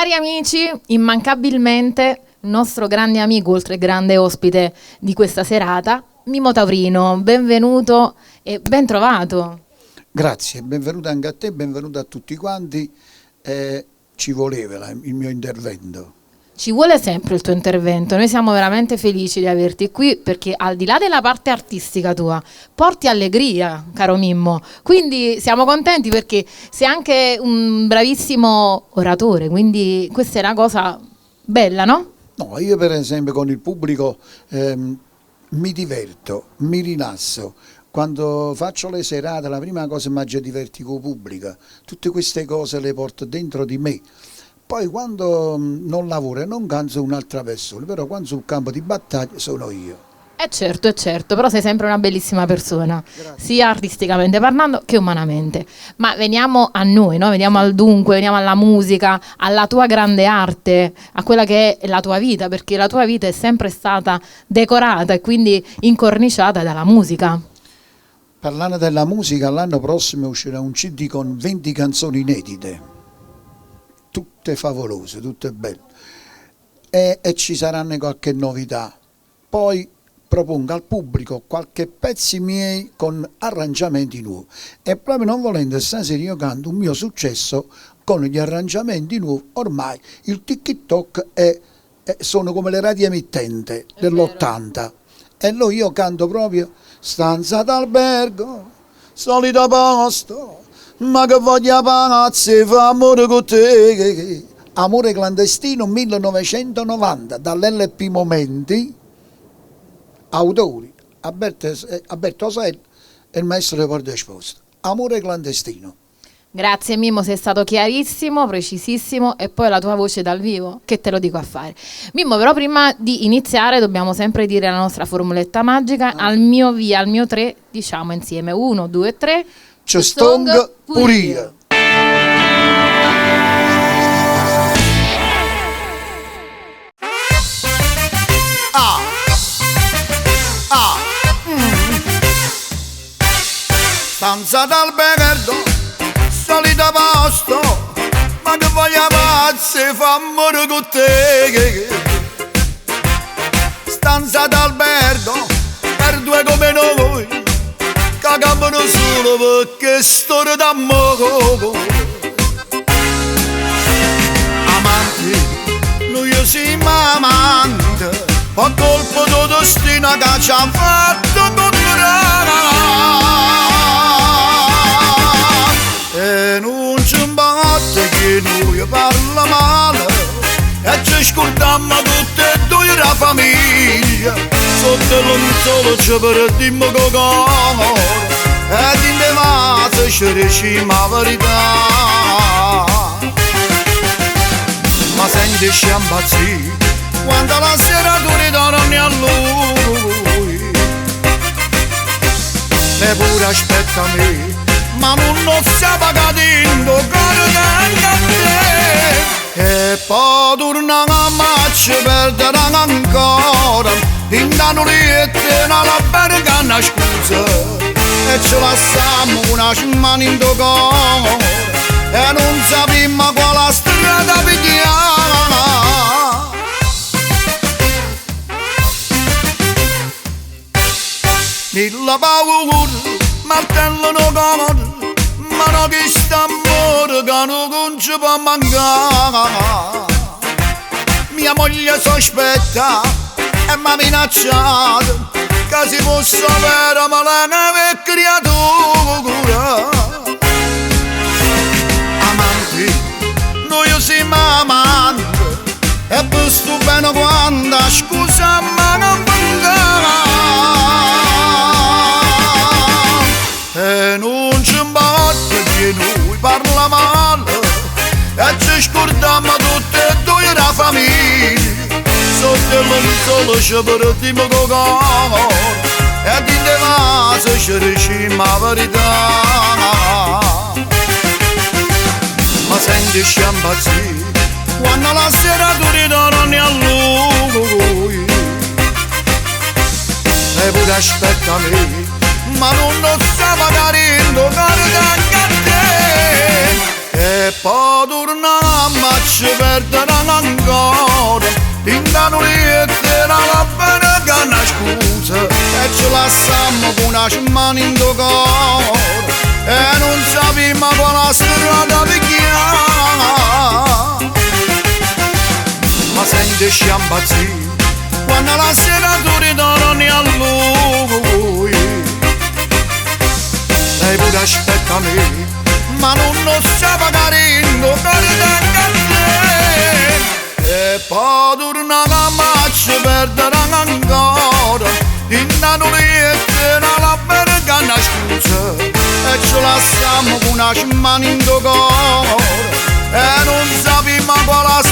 Cari amici, immancabilmente il nostro grande amico, oltre grande ospite di questa serata, Mimmo Taurino, benvenuto e ben trovato. Grazie, benvenuto anche a te, benvenuto a tutti quanti. Ci voleva il mio intervento. Ci vuole sempre il tuo intervento, noi siamo veramente felici di averti qui perché al di là della parte artistica tua porti allegria, caro Mimmo, quindi siamo contenti perché sei anche un bravissimo oratore, quindi questa è una cosa bella, no? No, io per esempio con il pubblico mi diverto, mi rilasso. Quando faccio le serate la prima cosa mi diverti con il pubblico, tutte queste cose le porto dentro di me. Poi quando non lavoro e non canto un'altra persona, però quando sul campo di battaglia sono io. È certo, però sei sempre una bellissima persona, Grazie. sia artisticamente parlando che umanamente. Ma veniamo a noi, no? Veniamo al dunque, veniamo alla musica, alla tua grande arte, a quella che è la tua vita, perché la tua vita è sempre stata decorata e quindi incorniciata dalla musica. Parlando della musica, l'anno prossimo uscirà un CD con 20 canzoni inedite. Tutte favolose, tutte belle, e ci saranno qualche novità. Poi propongo al pubblico qualche pezzi miei con arrangiamenti nuovi e proprio non volendo stasera io canto un mio successo con gli arrangiamenti nuovi. Ormai il TikTok sono come le radioemittenti dell'80 e io canto proprio stanza d'albergo, solito posto, ma che voglia pazzi fa amore con te. Amore clandestino 1990 dall'LP Momenti, autori Alberto Sel e il maestro Leopoldo Esposto. Amore clandestino. Grazie Mimmo, sei stato chiarissimo, precisissimo e poi la tua voce dal vivo, che te lo dico a fare. Mimmo, però prima di iniziare dobbiamo sempre dire la nostra formuletta magica, al mio via, al mio 3, diciamo insieme 1, 2, 3. Ci stonga pure io. Stanza d'albergo, solito posto, ma che voglia pazzi fa amore con te. Stanza d'albergo, per due come noi, che campano solo perché storia d'amore. Amanti, noi siamo amanti, a colpo di destino che ci ha fatto incontrare. E non ci batte che noi parla male e ci scordiamo tutte e due la famiglia. Sotto l'onzolo ci perdiamo con cuore ed in te vase ci diciamo la verità. Ma senti sciambazzi quando la sera tu ritorni a lui e pure aspetta me, ma non stiamo cadendo guardando a te. E poi torniamo a ci perdere ancora, intanto lì e te non la berga una scusa e ci lasciamo una mano in tuo cuore e non sappiamo quale strada pigliare. Mille paure, martello no comodo, ma no che sta amore che non ci può mancare. Mia moglie sospetta e m'ha minacciato che si fosse vera ma la nave creatura. Amanti, noi siamo amanti e per sto bene quando scusa ma non mancava. E non ci batte che noi parla male e ci scordiamo tutte e due la famiglia. Sotto l'onzolo ci perdiamo con cuore ed in te vase ci diciamo la verità. Ma senti sciambazzi quando la sera tu ritorni a lui e pure aspetta me, ma non stiamo cadendo guardando a te. E poi torniamo a ci perderanno ancora, tintano liette la bene che una scusa, e ci lasciamo con una mano in tuo cuore, e non sappiamo quale strada pigliare. Ma senti sciambazzi, quando la sera tu ritorni a lui, lei pure aspetta me, ma non lo sa carino per te. E poi torna a ci perderanno ancora, intanto liette la bergana scusa, e ci lasciamo con una mano in tuo cuore, e non sappiamo quale